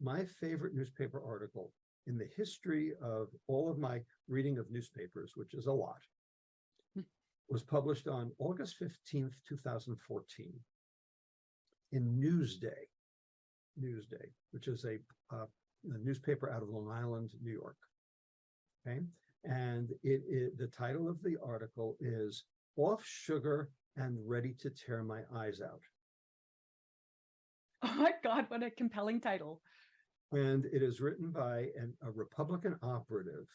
my favorite newspaper article in the history of all of my reading of newspapers, which is a lot, was published on August 15th, 2014 in Newsday, which is a newspaper out of Long Island, New York. Okay. And the title of the article is "Off Sugar and Ready to Tear My Eyes Out." Oh my God, what a compelling title. And it is written by a Republican operative.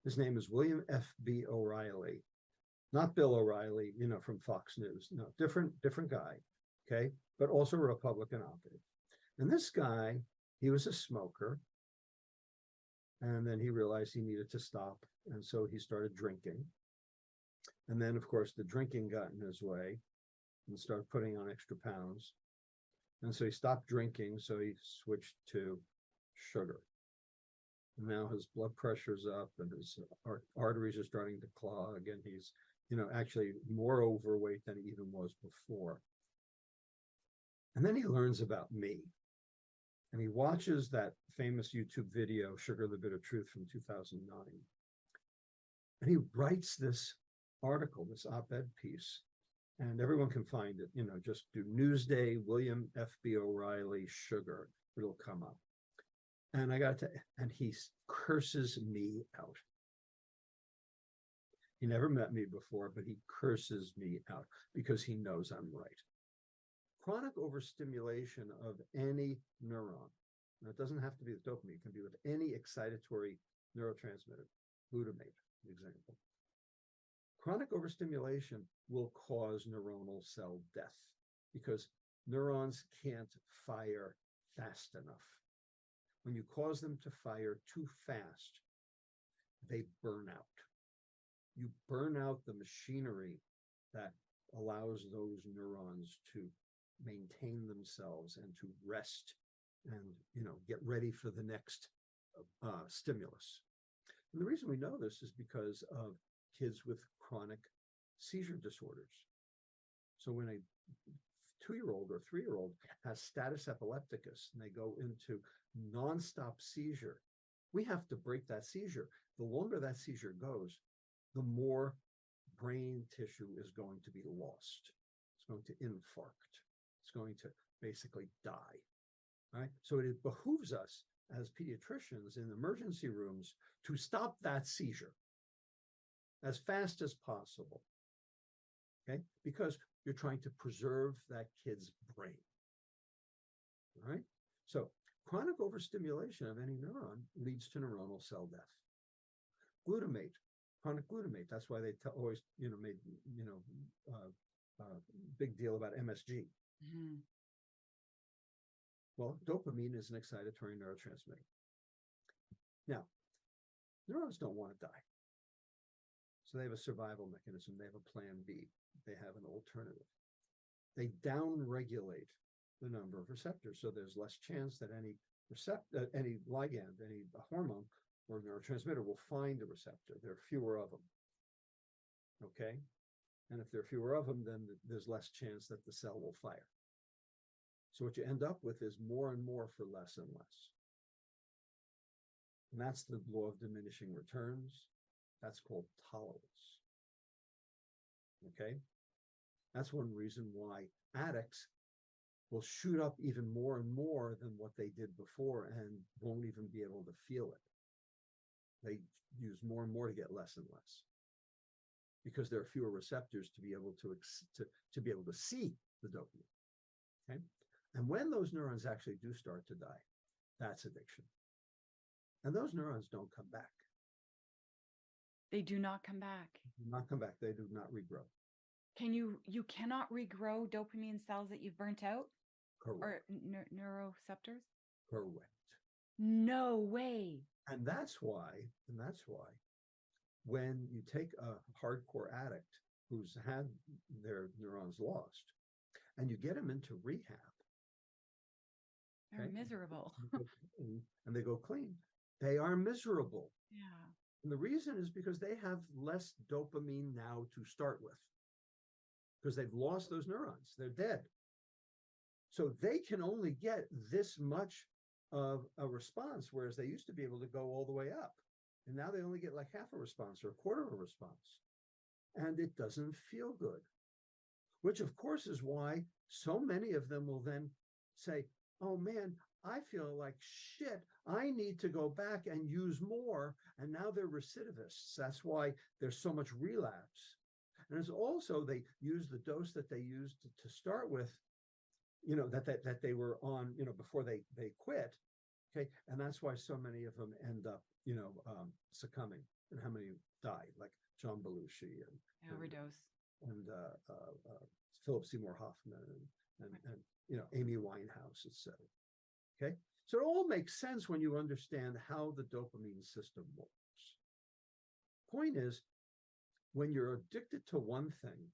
His name is William F.B. O'Reilly, not Bill O'Reilly, from Fox News. No, different guy. Okay. But also a Republican operative. And this guy, he was a smoker. And then he realized he needed to stop. And so he started drinking. And then, of course, the drinking got in his way and started putting on extra pounds. And so he stopped drinking. So he switched to sugar. And now his blood pressure's up and his arteries are starting to clog. And he's, actually more overweight than he even was before. And then he learns about me. And he watches that famous YouTube video, Sugar, the Bitter Truth, from 2009. And he writes this article, this op-ed piece, and everyone can find it. Just do Newsday, William F.B. O'Reilly, sugar. It'll come up. And and he curses me out. He never met me before, but he curses me out because he knows I'm right. Chronic overstimulation of any neuron. Now, it doesn't have to be with dopamine. It can be with any excitatory neurotransmitter, glutamate, for example. Chronic overstimulation will cause neuronal cell death because neurons can't fire fast enough. When you cause them to fire too fast, they burn out. You burn out the machinery that allows those neurons to maintain themselves and to rest and get ready for the next stimulus. And the reason we know this is because of kids with chronic seizure disorders. So when a 2-year-old or 3-year-old has status epilepticus and they go into nonstop seizure, we have to break that seizure. The longer that seizure goes, the more brain tissue is going to be lost. It's going to infarct. It's going to basically die. Right? So it behooves us as pediatricians in emergency rooms to stop that seizure as fast as possible. Okay? Because you're trying to preserve that kid's brain. All right? So chronic overstimulation of any neuron leads to neuronal cell death. Glutamate, chronic glutamate. That's why they always, made, big deal about MSG. Mm-hmm. Well, dopamine is an excitatory neurotransmitter. Now, neurons don't want to die. So they have a survival mechanism. They have a plan B. They have an alternative. They downregulate the number of receptors. So there's less chance that any ligand, any hormone or neurotransmitter will find a receptor. There are fewer of them. Okay? And if there are fewer of them, then there's less chance that the cell will fire. So what you end up with is more and more for less and less. And that's the law of diminishing returns. That's called tolerance. Okay? That's one reason why addicts will shoot up even more and more than what they did before and won't even be able to feel it. They use more and more to get less and less because there are fewer receptors to be able to be able to see the dopamine. Okay? And when those neurons actually do start to die, that's addiction. And those neurons don't come back. They do not come back. They do not come back. They do not regrow. You cannot regrow dopamine cells that you've burnt out? Correct. Or neuroreceptors? Correct. No way. And that's why when you take a hardcore addict who's had their neurons lost and you get them into rehab, they're miserable. and they go clean. They are miserable. Yeah. And the reason is because they have less dopamine now to start with. Because they've lost those neurons. They're dead. So they can only get this much of a response, whereas they used to be able to go all the way up. And now they only get like half a response or a quarter of a response. And it doesn't feel good, which of course is why so many of them will then say, oh man, I feel like shit. I need to go back and use more. And now they're recidivists. That's why there's so much relapse. And it's also, they use the dose that they used to start with, that they were on, before they quit. Okay. And that's why so many of them end up, succumbing, and how many died, like John Belushi Overdose. and Philip Seymour Hoffman and Amy Winehouse, etc. Okay. So it all makes sense when you understand how the dopamine system works. Point is, when you're addicted to one thing,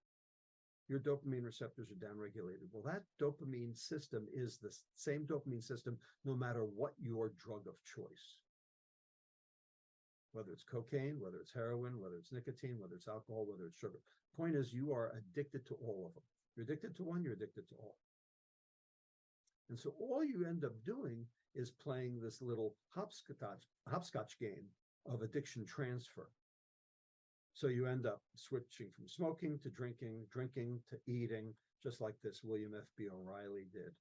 your dopamine receptors are downregulated. Well, that dopamine system is the same dopamine system no matter what your drug of choice. Whether it's cocaine, whether it's heroin, whether it's nicotine, whether it's alcohol, whether it's sugar. Point is, you are addicted to all of them. You're addicted to one, you're addicted to all. And so all you end up doing is playing this little hopscotch game of addiction transfer. So you end up switching from smoking to drinking, drinking to eating, just like this William F.B. O'Reilly did.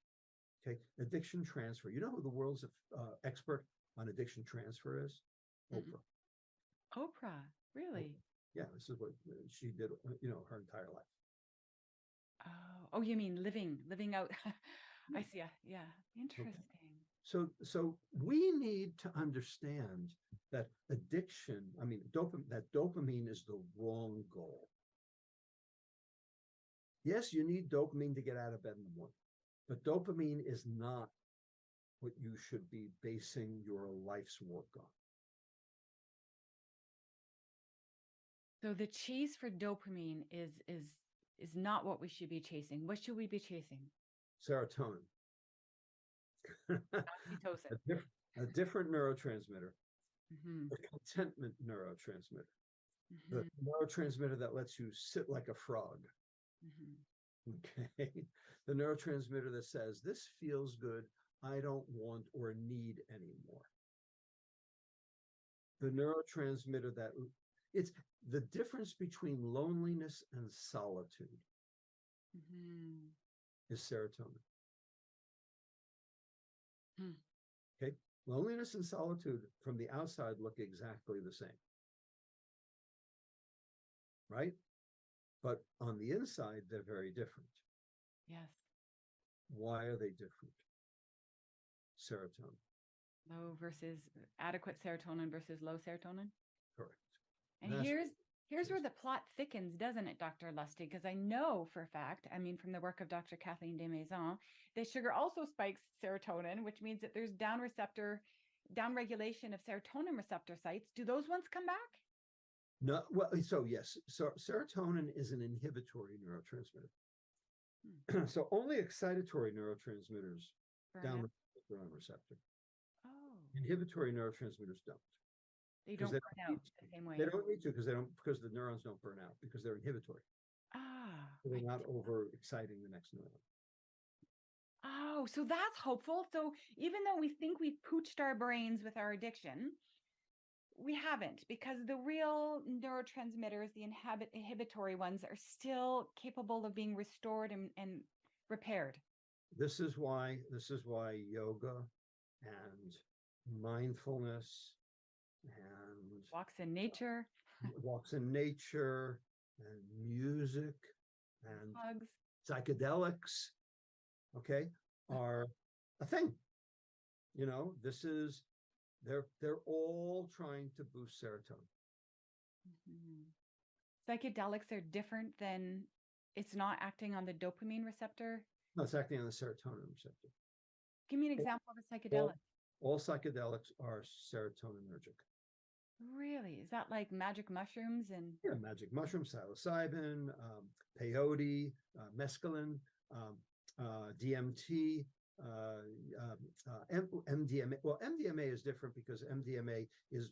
Okay, addiction transfer. You know who the world's expert on addiction transfer is? Oprah. Oprah, really? Yeah, this is what she did, her entire life. Oh, you mean living out? I see. Yeah, interesting. Okay. So we need to understand that addiction, that dopamine is the wrong goal. Yes, you need dopamine to get out of bed in the morning, but dopamine is not what you should be basing your life's work on. So the chase for dopamine is not what we should be chasing. What should we be chasing? Serotonin. Oxytocin. A different neurotransmitter. The contentment neurotransmitter. The neurotransmitter that lets you sit like a frog. Okay. The neurotransmitter that says, this feels good, I don't want or need anymore. The neurotransmitter that it's the difference between loneliness and solitude is serotonin. Okay. Loneliness and solitude from the outside look exactly the same. Right? But on the inside, they're very different. Yes. Why are they different? Serotonin. Low versus adequate serotonin versus low serotonin. Correct. And here's where the plot thickens, doesn't it, Dr. Lustig? Because I know for a fact, from the work of Dr. Kathleen Desmaisons, that sugar also spikes serotonin, which means that there's downregulation of serotonin receptor sites. Do those ones come back? No, well, so yes. So serotonin is an inhibitory neurotransmitter. So only excitatory neurotransmitters downregulate their own receptor. Oh. Inhibitory neurotransmitters don't. They don't burn out the same way. They don't need to because the neurons don't burn out because they're inhibitory. So they're not over-exciting the next neuron. Oh, so that's hopeful. So even though we think we've pooched our brains with our addiction, we haven't, because the real neurotransmitters, the inhibitory ones, are still capable of being restored and repaired. This is why yoga and mindfulness and walks in nature and music and hugs, psychedelics, okay, are a thing. They're all trying to boost serotonin. Psychedelics are different than, it's not acting on the dopamine receptor. No, it's acting on the serotonin receptor. Give me an example of a psychedelic. All psychedelics are serotoninergic. Really? Is that like magic mushrooms? And yeah, magic mushrooms, psilocybin, peyote, mescaline, DMT, MDMA. Well, MDMA is different because MDMA is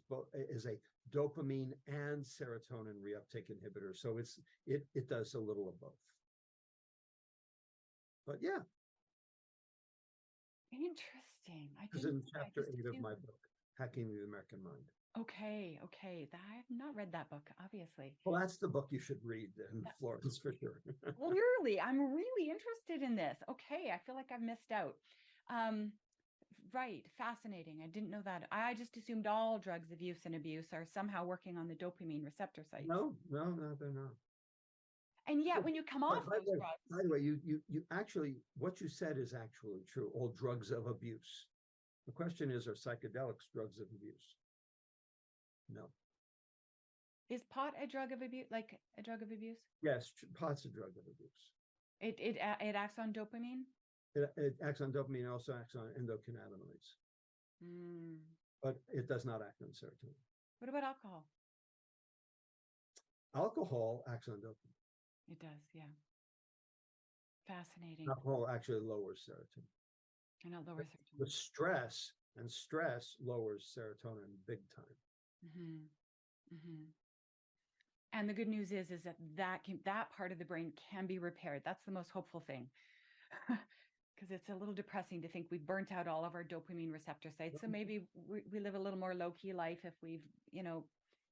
a dopamine and serotonin reuptake inhibitor. So it does a little of both. But yeah. Interesting. Interesting. This is in I chapter just 8 of my assumed. book, Hacking the American Mind. Okay, okay. I have not read that book, obviously. Well, that's the book you should read in Florence for sure. Clearly, I'm really interested in this. Okay, I feel like I've missed out. Um, right, fascinating. I didn't know that. I just assumed all drugs of use and abuse are somehow working on the dopamine receptor sites. No, they're not. And yet, when you come off By those the way, drugs, you actually, what you said is actually true. All drugs of abuse. The question is, are psychedelics drugs of abuse? No. is pot a drug of abuse? Like a drug of abuse? Yes, pot's a drug of abuse. It acts on dopamine. It acts on dopamine, also acts on endocannabinoids, Mm. but it does not act on serotonin. What about alcohol? Alcohol acts on dopamine. It does, yeah. Fascinating. Alcohol actually lowers serotonin. And it lowers The serotonin. stress lowers serotonin big time. Mm-hmm. Mm-hmm. And the good news is that that part of the brain can be repaired. That's the most hopeful thing. Because it's a little depressing to think we've burnt out all of our dopamine receptor sites. So maybe we live a little more low-key life if we've,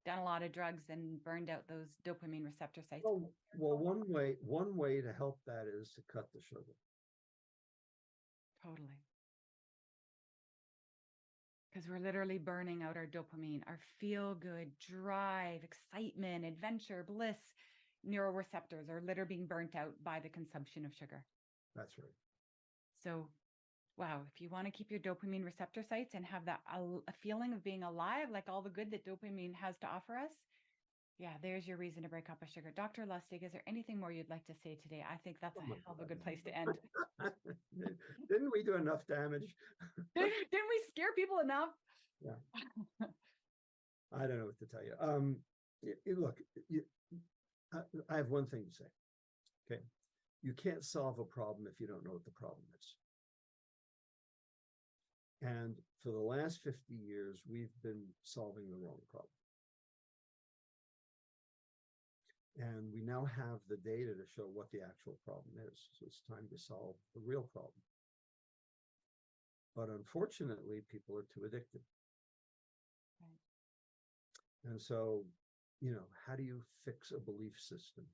done a lot of drugs and burned out those dopamine receptor sites. Well, one way to help that is to cut the sugar. Totally. Because we're literally burning out our dopamine, our feel-good, drive, excitement, adventure, bliss neuroreceptors are literally being burnt out by the consumption of sugar. That's right. So, wow, if you want to keep your dopamine receptor sites and have that a feeling of being alive, like all the good that dopamine has to offer us, yeah, there's your reason to break up with sugar. Dr. Lustig, is there anything more you'd like to say today? I think that's a hell of a good place to end. Didn't we do enough damage? Didn't we scare people enough? Yeah. I don't know what to tell you. Look, I have one thing to say. Okay. You can't solve a problem if you don't know what the problem is. And for the last 50 years, we've been solving the wrong problem. And we now have the data to show what the actual problem is. So it's time to solve the real problem. But unfortunately, people are too addicted. Right. And so, how do you fix a belief system?